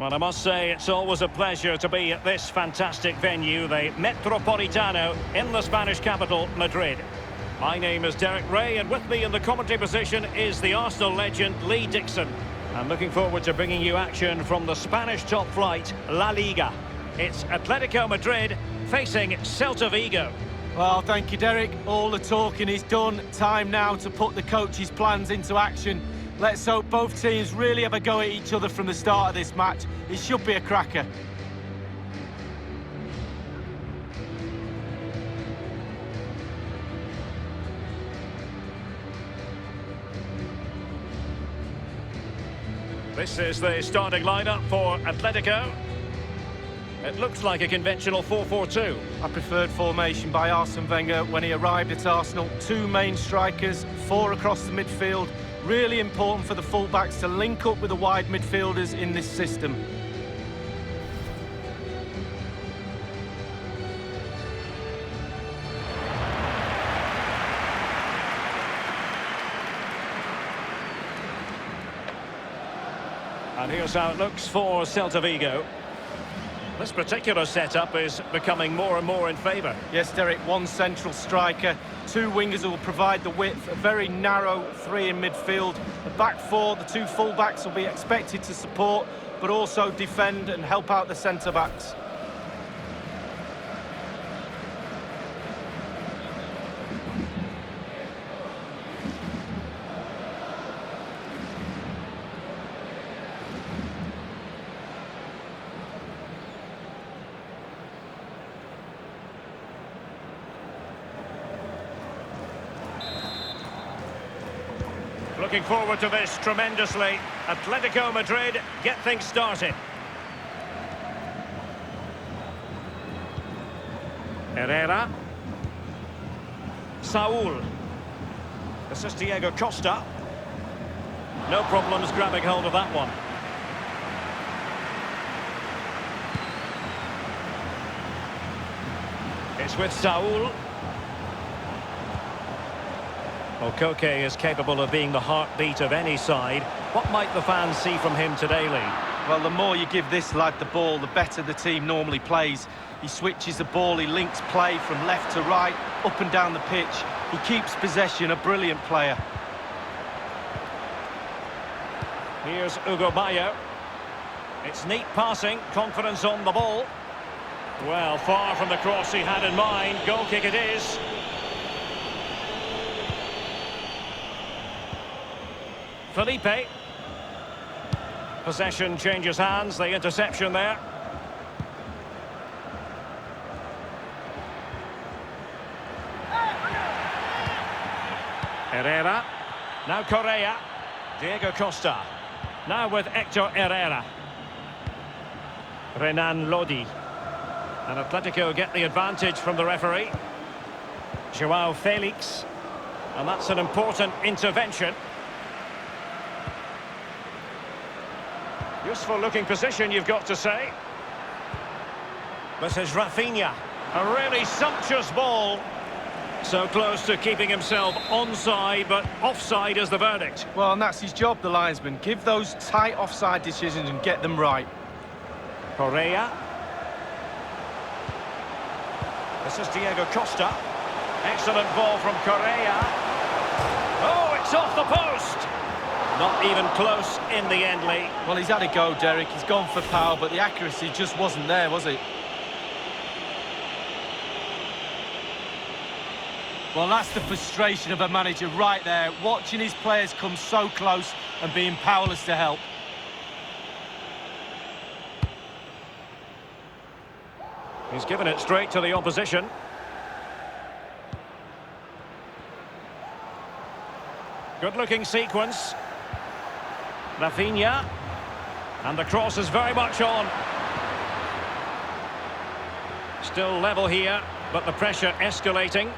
Well, I must say it's always a pleasure to be at this fantastic venue, the Metropolitano in the Spanish capital, Madrid. My name is Derek Ray, and with me in the commentary position is the Arsenal legend Lee Dixon. I'm looking forward to bringing you action from the Spanish top flight, La Liga. It's Atletico Madrid facing Celta Vigo. Well, thank you, Derek. All the talking is done. Time now to put the coach's plans into action. Let's hope both teams really have a go at each other from the start of this match. It should be a cracker. This is the starting lineup for Atletico. It looks like a conventional 4-4-2. A preferred formation by Arsene Wenger when he arrived at Arsenal. Two main strikers, four across the midfield. Really important for the fullbacks to link up with the wide midfielders in this system. And here's how it looks for Celta Vigo. This particular setup is becoming more and more in favour. Yes, Derek, one central striker, two wingers who will provide the width, a very narrow three in midfield. The back four, the two full-backs will be expected to support, but also defend and help out the centre-backs. Looking forward to this tremendously. Atletico Madrid get things started. Herrera. Saul. This is Diego Costa. No problems grabbing hold of that one. It's with Saul. Well, Koke is capable of being the heartbeat of any side. What might the fans see from him today, Lee? Well, the more you give this lad the ball, the better the team normally plays. He switches the ball, he links play from left to right, up and down the pitch. He keeps possession, a brilliant player. Here's Hugo Bayo. It's neat passing, confidence on the ball. Well, far from the cross he had in mind. Goal kick it is. Felipe. Possession changes hands, the interception there. Herrera. Now Correa. Diego Costa. Now with Hector Herrera. Renan Lodi. And Atletico get the advantage from the referee. Joao Felix. And that's an important intervention. Useful looking position, you've got to say. This is Rafinha. A really sumptuous ball. So close to keeping himself onside, but offside is the verdict. Well, and that's his job, the linesman. Give those tight offside decisions and get them right. Correa. This is Diego Costa. Excellent ball from Correa. Oh, it's off the post. Not even close in the end, Lee. Well, he's had a go, Derek. He's gone for power, but the accuracy just wasn't there, was it? Well, that's the frustration of a manager right there, watching his players come so close and being powerless to help. He's given it straight to the opposition. Good-looking sequence. Rafinha. And the cross is very much on. Still level here, but the pressure escalating.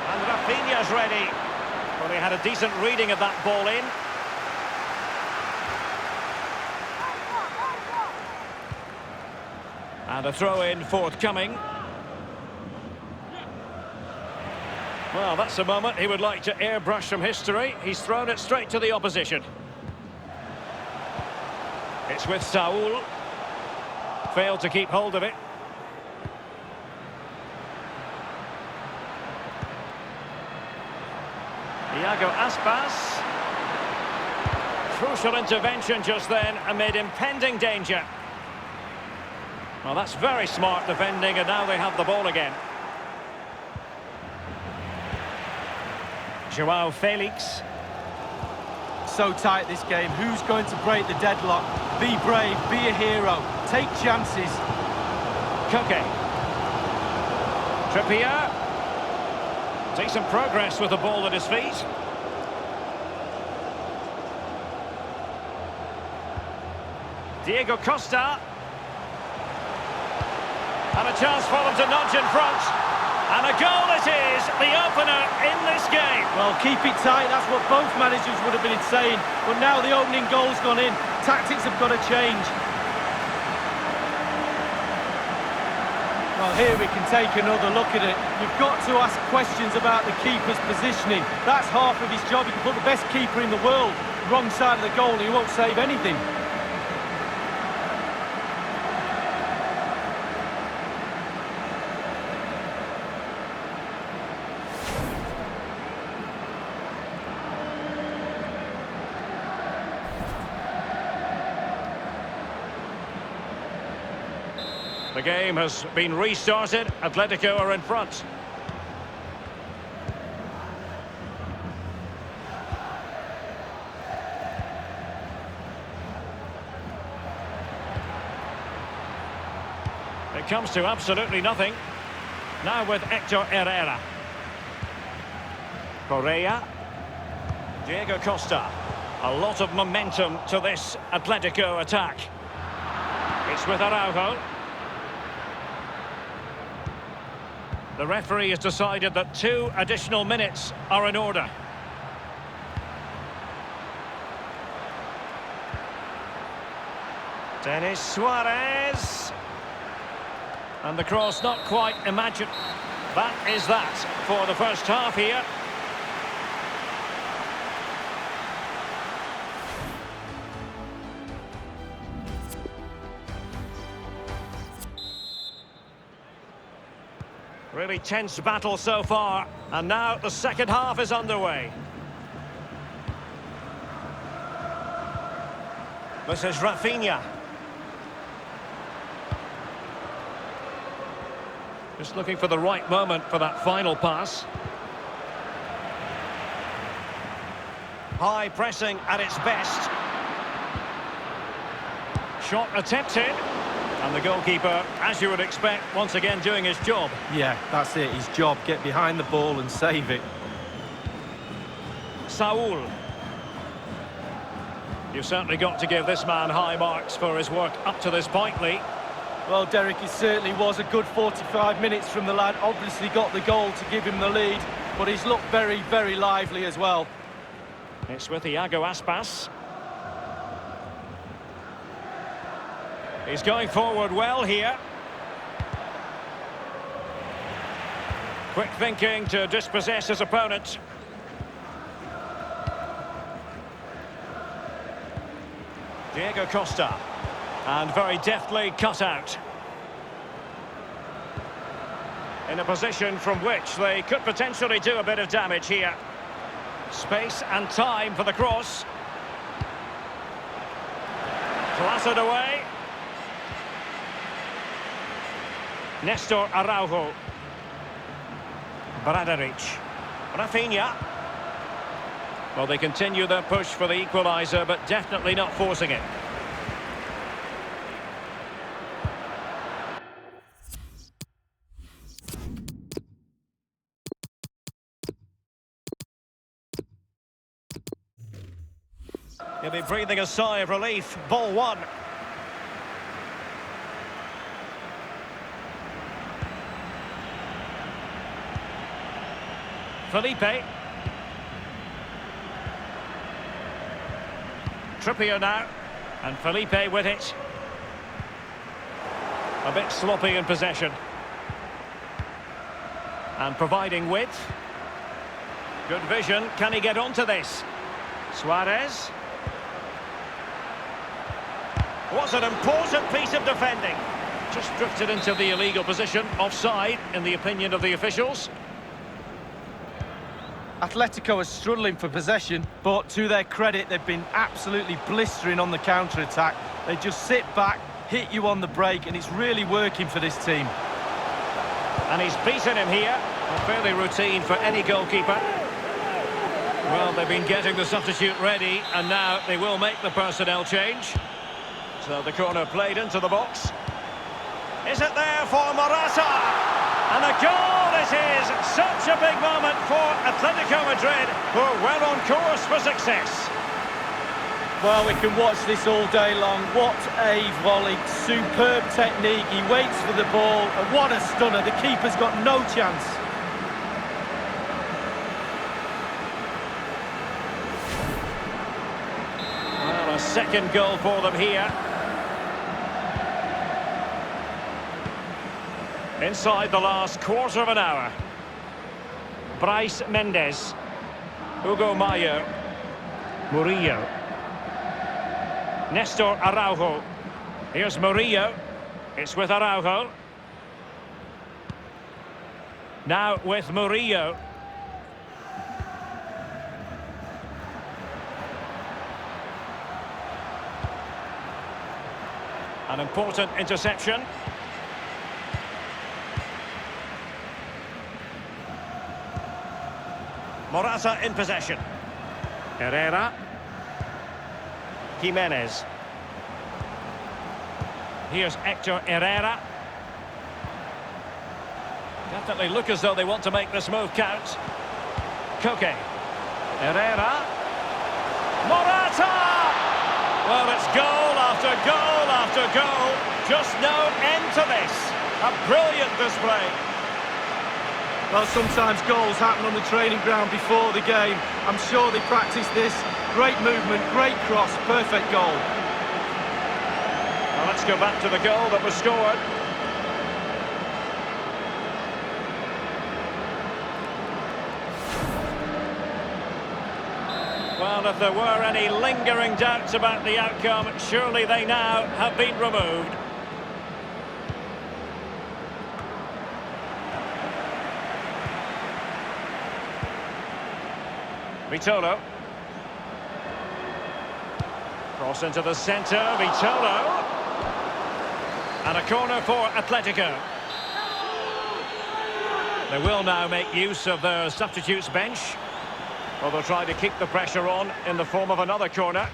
And Rafinha's ready. Well, he had a decent reading of that ball in. And a throw-in forthcoming. Well, that's a moment he would like to airbrush from history. He's thrown it straight to the opposition. It's with Saul. Failed to keep hold of it. Iago Aspas. Crucial intervention just then amid impending danger. Well, that's very smart defending, and now they have the ball again. Joao Felix. So tight this game. Who's going to break the deadlock? Be brave, be a hero, take chances. Koke. Trippier. Decent progress with the ball at his feet. Diego Costa. And a chance for them to nudge in front. And a goal it is, the opener in this game. Well, keep it tight, that's what both managers would have been saying. But now the opening goal's gone in. Tactics have got to change. Well, here we can take another look at it. You've got to ask questions about the keeper's positioning. That's half of his job. You can put the best keeper in the world wrong side of the goal and he won't save anything. The game has been restarted. Atletico are in front. It comes to absolutely nothing. Now with Hector Herrera. Correa. Diego Costa. A lot of momentum to this Atletico attack. It's with Araujo. The referee has decided that 2 additional minutes are in order. Denis Suarez. And the cross not quite imagined. That is that for the first half here. Really tense battle so far, and now the second half is underway. This is Rafinha. Just looking for the right moment for that final pass. High pressing at its best. Shot attempted. And the goalkeeper, as you would expect, once again doing his job. Yeah, that's it, his job. Get behind the ball and save it. Saul. You've certainly got to give this man high marks for his work up to this point, Lee. Well, Derek, it certainly was a good 45 minutes from the lad. Obviously got the goal to give him the lead, but he's looked very, very lively as well. It's with Iago Aspas. He's going forward well here. Quick thinking to dispossess his opponent. Diego Costa. And very deftly cut out. In a position from which they could potentially do a bit of damage here. Space and time for the cross. Clattered away. Nestor Araujo. Bradaric. Rafinha. Well, they continue their push for the equaliser, but definitely not forcing it. He'll be breathing a sigh of relief. Ball one. Felipe. Trippier now. And Felipe with it. A bit sloppy in possession. And providing width. Good vision. Can he get onto this? Suarez. Was an important piece of defending. Just drifted into the illegal position, offside, in the opinion of the officials. Atletico are struggling for possession, but to their credit, they've been absolutely blistering on the counter-attack. They just sit back, hit you on the break, and it's really working for this team. And he's beaten him here. Fairly routine for any goalkeeper. Well, they've been getting the substitute ready, and now they will make the personnel change. So the corner played into the box. Is it there for Morata? And a goal it is! Such a big moment for Atletico Madrid, who are well on course for success. Well, we can watch this all day long. What a volley. Superb technique. He waits for the ball, and what a stunner. The keeper's got no chance. Well, a second goal for them here. Inside the last quarter of an hour. Bryce Mendes. Hugo Mayo. Murillo. Nestor Araujo. Here's Murillo. It's with Araujo. Now with Murillo. An important interception. Morata in possession. Herrera. Jimenez. Here's Hector Herrera. Definitely look as though they want to make this move count. Koke. Herrera. Morata! Well, it's goal after goal after goal. Just no end to this. A brilliant display. Well, sometimes goals happen on the training ground before the game. I'm sure they practice this. Great movement, great cross, perfect goal. Well, let's go back to the goal that was scored. Well, if there were any lingering doubts about the outcome, surely they now have been removed. Vitolo. Cross into the centre, Vitolo. And a corner for Atletico. They will now make use of their substitutes bench. Well, they'll try to keep the pressure on in the form of another corner.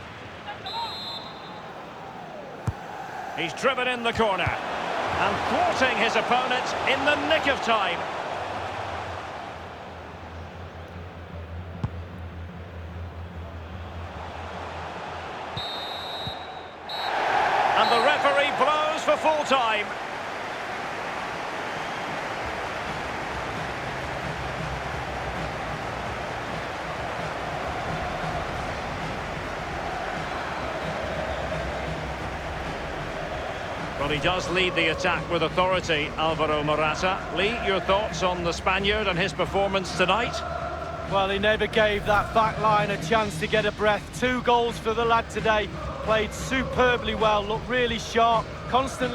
He's driven in the corner. And thwarting his opponent in the nick of time. And the referee blows for full time. Well, he does lead the attack with authority, Alvaro Morata. Lee, your thoughts on the Spaniard and his performance tonight? Well, he never gave that back line a chance to get a breath. 2 goals for the lad today. Played superbly well, looked really sharp, constantly